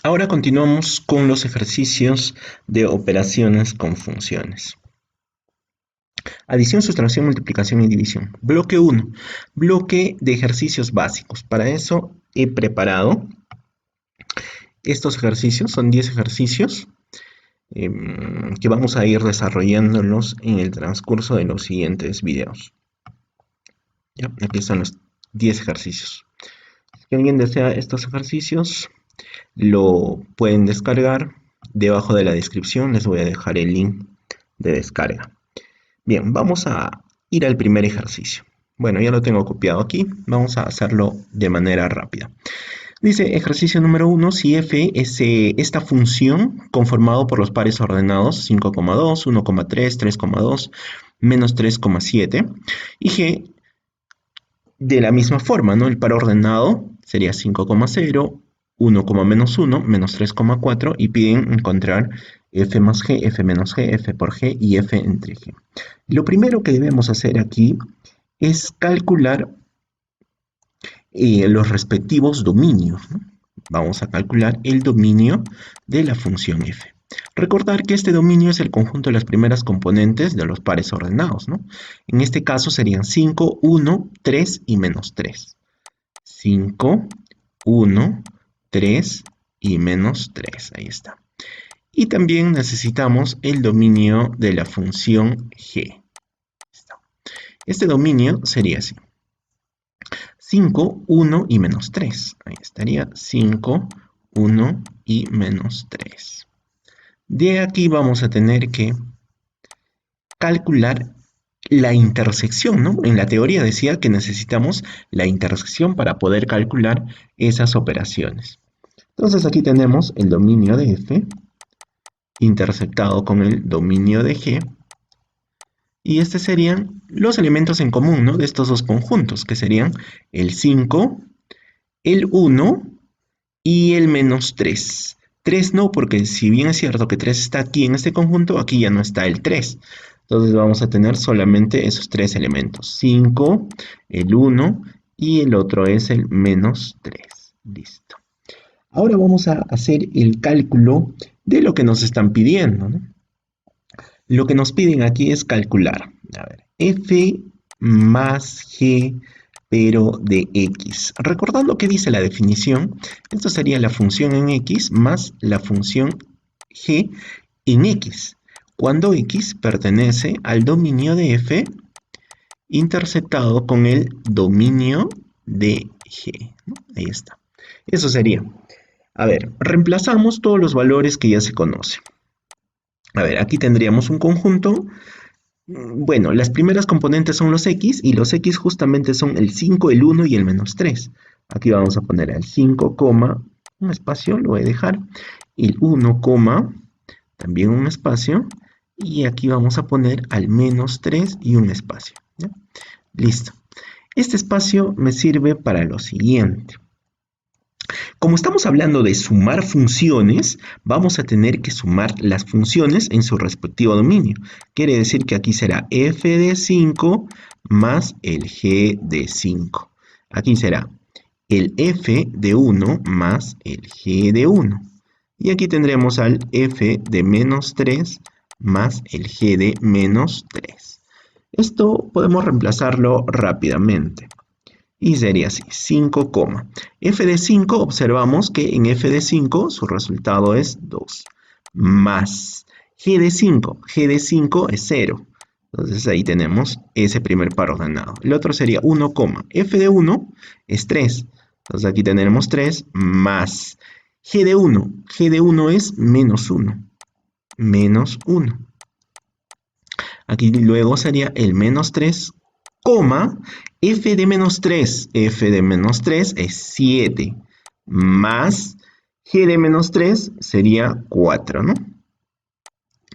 Ahora continuamos con los ejercicios de operaciones con funciones. Adición, sustracción, multiplicación y división. Bloque 1. Bloque de ejercicios básicos. Para eso he preparado estos ejercicios. Son 10 ejercicios que vamos a ir desarrollándolos en el transcurso de los siguientes videos. ¿Ya? Aquí están los 10 ejercicios. Si alguien desea estos ejercicios, lo pueden descargar. Debajo de la descripción les voy a dejar el link de descarga. Bien, vamos a ir al primer ejercicio. Bueno, ya lo tengo copiado aquí. Vamos a hacerlo de manera rápida. Dice ejercicio número 1, si f es esta función conformado por los pares ordenados 5,2, 1,3, 3,2, menos 3,7 y g de la misma forma, ¿no? El par ordenado sería 5,0, 1, menos 1, menos 3,4 y piden encontrar f más g, f menos g, f por g y f entre g. Lo primero que debemos hacer aquí es calcular los respectivos dominios, ¿no? Vamos a calcular el dominio de la función f. Recordar que este dominio es el conjunto de las primeras componentes de los pares ordenados, ¿no? En este caso serían 5, 1, 3 y menos 3. 5, 1, 3 y menos 3. Ahí está. Y también necesitamos el dominio de la función g. Este dominio sería así. 5, 1 y menos 3. Ahí estaría 5, 1 y menos 3. De aquí vamos a tener que calcular la intersección, ¿no? En la teoría decía que necesitamos la intersección para poder calcular esas operaciones. Entonces aquí tenemos el dominio de f intersectado con el dominio de g. Y estos serían los elementos en común, ¿no? De estos dos conjuntos, que serían el 5, el 1 y el menos 3. 3 no, porque si bien es cierto que 3 está aquí en este conjunto, aquí ya no está el 3. Entonces vamos a tener solamente esos tres elementos. 5, el 1 y el otro es el menos 3. Listo. Ahora vamos a hacer el cálculo de lo que nos están pidiendo, ¿no? Lo que nos piden aquí es calcular. A ver, f más g, pero de x. Recordando que dice la definición, esto sería la función en x más la función g en x, cuando x pertenece al dominio de f interceptado con el dominio de g, ¿no? Ahí está. Eso sería. A ver, reemplazamos todos los valores que ya se conocen. A ver, aquí tendríamos un conjunto. Bueno, las primeras componentes son los x, y los x justamente son el 5, el 1 y el menos 3. Aquí vamos a poner el 5, un espacio, lo voy a dejar, el 1, también un espacio, y aquí vamos a poner al menos 3 y un espacio, ¿ya? Listo. Este espacio me sirve para lo siguiente. Como estamos hablando de sumar funciones, vamos a tener que sumar las funciones en su respectivo dominio. Quiere decir que aquí será f de 5 más el g de 5. Aquí será el f de 1 más el g de 1. Y aquí tendremos al f de menos 3 más el g de menos 3. Esto podemos reemplazarlo rápidamente. Y sería así, 5, f de 5, observamos que en f de 5 su resultado es 2, más g de 5 es 0. Entonces ahí tenemos ese primer par ordenado. El otro sería 1, f de 1 es 3. Entonces aquí tenemos 3 más g de 1 es menos 1, menos 1. Aquí luego sería el menos 3, f de menos 3. F de menos 3 es 7. Más g de menos 3 sería 4, ¿no?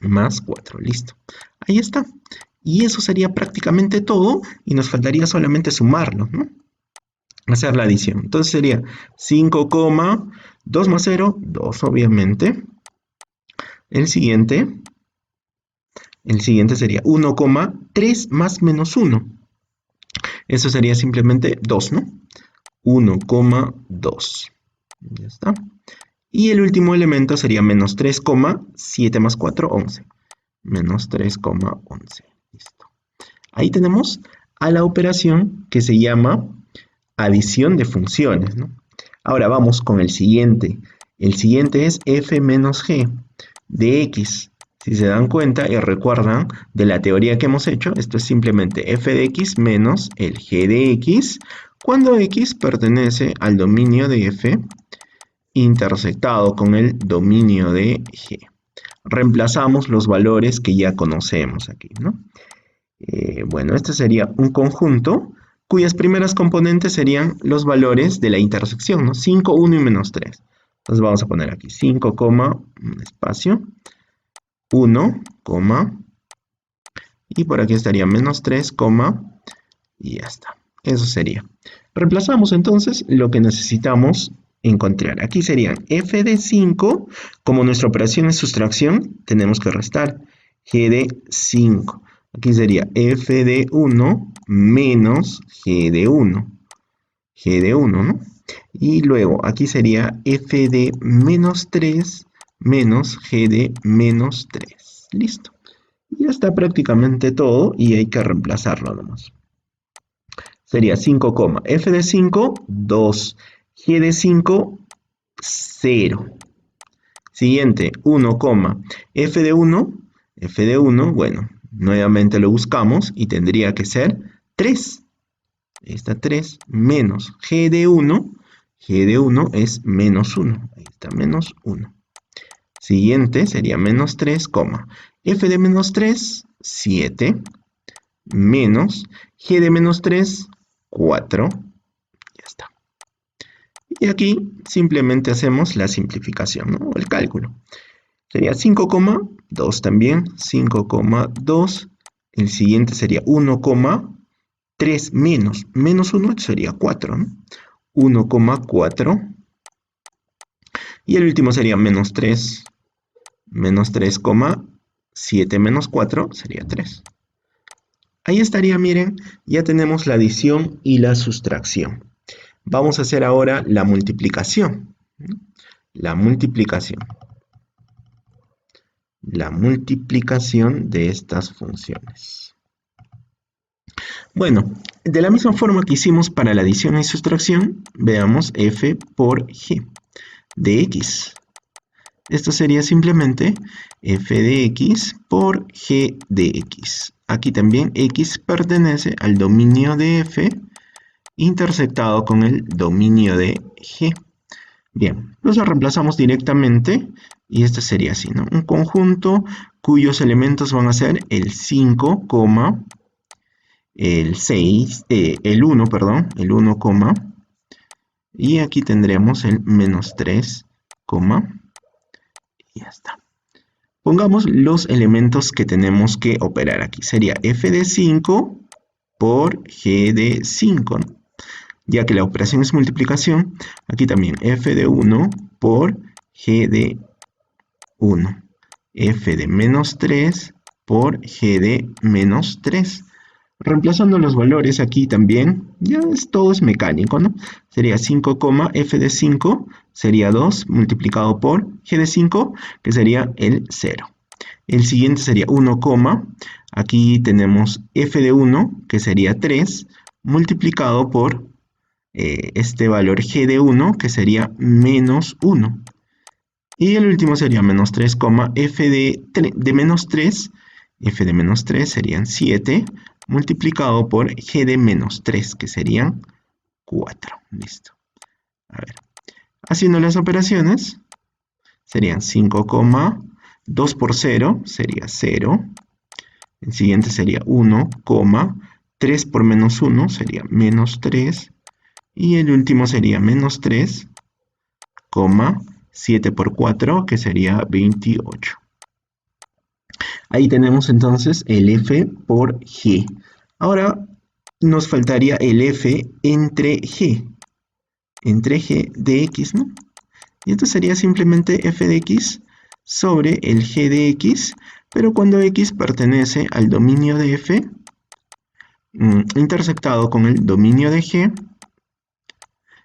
Más 4, listo. Ahí está. Y eso sería prácticamente todo. Y nos faltaría solamente sumarlo, ¿no? Hacer la adición. Entonces sería 5, 2 más 0, 2 obviamente. El siguiente sería 1, 3 más menos 1. Eso sería simplemente 2, ¿no? 1,2. Ya está. Y el último elemento sería menos 3, 7 más 4, 11. Menos 3,11. Listo. Ahí tenemos a la operación que se llama adición de funciones, ¿no? Ahora vamos con el siguiente. El siguiente es f menos g de x. Si se dan cuenta y recuerdan de la teoría que hemos hecho, esto es simplemente f de x menos el g de x cuando x pertenece al dominio de f intersectado con el dominio de g. Reemplazamos los valores que ya conocemos aquí, ¿no? Bueno, este sería un conjunto cuyas primeras componentes serían los valores de la intersección, ¿no? 5, 1 y menos 3. Entonces vamos a poner aquí 5, un espacio, 1, y por aquí estaría menos 3, y ya está. Eso sería. Reemplazamos entonces lo que necesitamos encontrar. Aquí serían f de 5, como nuestra operación es sustracción, tenemos que restar g de 5. Aquí sería f de 1 menos g de 1. G de 1, ¿no? Y luego aquí sería f de menos 3 menos g de menos 3. Listo. Ya está prácticamente todo y hay que reemplazarlo nomás. Sería 5, f de 5, 2. G de 5, 0. Siguiente, 1, f de 1, bueno, nuevamente lo buscamos y tendría que ser 3. Ahí está 3 menos g de 1 es menos 1. Ahí está menos 1. Siguiente sería menos 3, f de menos 3, 7, menos g de menos 3, 4. Ya está. Y aquí simplemente hacemos la simplificación, ¿no? O el cálculo. Sería 5, 2 también, 5, 2. El siguiente sería 1, 3 menos 1 sería 4, ¿no? 1, 4. Y el último sería menos 3, 7 menos 4 sería 3. Ahí estaría, miren, ya tenemos la adición y la sustracción. Vamos a hacer ahora la multiplicación. La multiplicación. La multiplicación de estas funciones. Bueno, de la misma forma que hicimos para la adición y sustracción, veamos f por g de x. Esto sería simplemente f de x por g de x. Aquí también x pertenece al dominio de f intersectado con el dominio de g. Bien, los reemplazamos directamente y este sería así, ¿no? Un conjunto cuyos elementos van a ser el 5, el 6, el 1, perdón, el 1, y aquí tendremos el menos 3, y ya está. Pongamos los elementos que tenemos que operar aquí. Sería f de 5 por g de 5, ¿no? Ya que la operación es multiplicación, aquí también f de 1 por g de 1. F de menos 3 por g de menos 3. Reemplazando los valores aquí también, ya todo es mecánico, ¿no? Sería 5, f de 5 sería 2 multiplicado por g de 5, que sería el 0. El siguiente sería 1, aquí tenemos f de 1, que sería 3, multiplicado por este valor g de 1, que sería menos 1. Y el último sería menos 3, f de menos 3, f de menos 3 serían 7, multiplicado por g de menos 3, que serían 4. Listo. A ver. Haciendo las operaciones, serían 5, 2 por 0 sería 0. El siguiente sería 1, 3 por menos 1 sería menos 3. Y el último sería menos 3, 7 por 4, que sería 28. Ahí tenemos entonces el f por g. Ahora nos faltaría el f entre g de x, ¿no? Y esto sería simplemente f de x sobre el g de x, pero cuando x pertenece al dominio de f, intersectado con el dominio de g,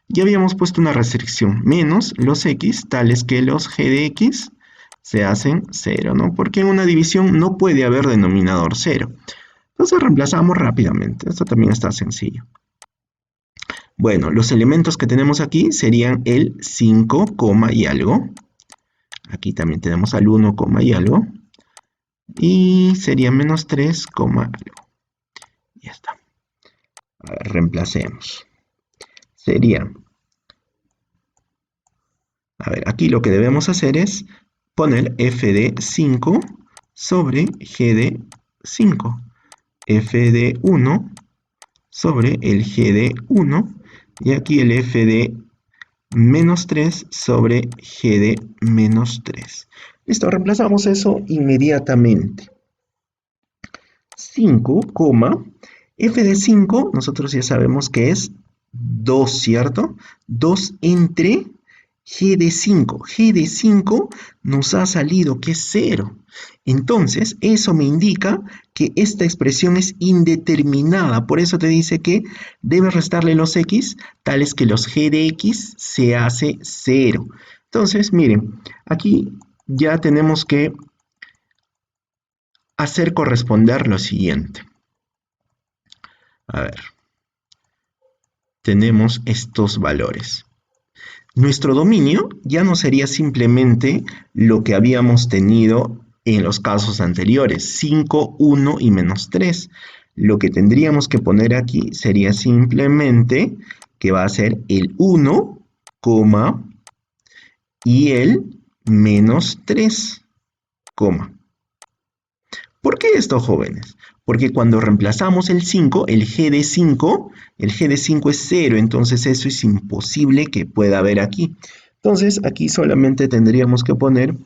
ya habíamos puesto una restricción, menos los x, tales que los g de x se hacen 0, ¿no? Porque en una división no puede haber denominador 0. Entonces reemplazamos rápidamente. Esto también está sencillo. Bueno, los elementos que tenemos aquí serían el 5, y algo. Aquí también tenemos al 1, y algo. Y sería menos 3, algo. Ya está. A ver, reemplacemos. Sería... A ver, aquí lo que debemos hacer es poner f de 5 sobre g de 5. F de 1 sobre el g de 1. Y aquí el f de menos 3 sobre g de menos 3. Listo, reemplazamos eso inmediatamente. 5, f de 5, nosotros ya sabemos que es 2, ¿cierto? 2 entre g de 5. G de 5 nos ha salido que es 0. Entonces, eso me indica que esta expresión es indeterminada. Por eso te dice que debes restarle los x, tales que los g de x se hace 0. Entonces, miren, aquí ya tenemos que hacer corresponder lo siguiente. A ver, tenemos estos valores. Nuestro dominio ya no sería simplemente lo que habíamos tenido en los casos anteriores, 5, 1 y menos 3. Lo que tendríamos que poner aquí sería simplemente que va a ser el 1, y el menos 3, ¿Por qué esto, jóvenes? Porque cuando reemplazamos el 5, el g de 5 es 0, entonces eso es imposible que pueda haber aquí. Entonces aquí solamente tendríamos que poner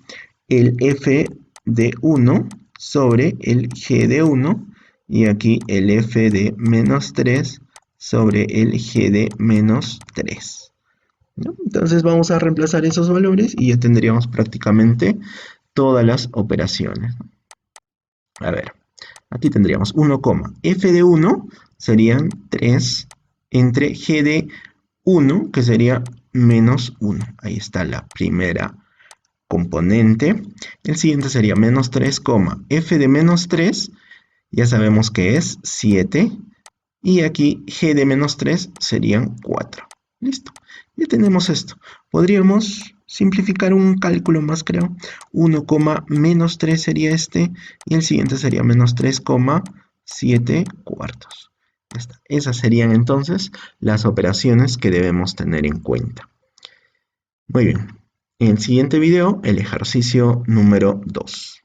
el f de 1 sobre el g de 1 y aquí el f de menos 3 sobre el g de menos 3. ¿No? Entonces vamos a reemplazar esos valores y ya tendríamos prácticamente todas las operaciones. A ver. Aquí tendríamos 1, f de 1 serían 3 entre g de 1, que sería menos 1. Ahí está la primera componente. El siguiente sería menos 3, f de menos 3, ya sabemos que es 7. Y aquí g de menos 3 serían 4. Listo. Ya tenemos esto. Podríamos simplificar un cálculo más, creo. 1, menos 3 sería este. Y el siguiente sería menos 3, 7 cuartos. Ya está. Esas serían entonces las operaciones que debemos tener en cuenta. Muy bien. En el siguiente video, el ejercicio número 2.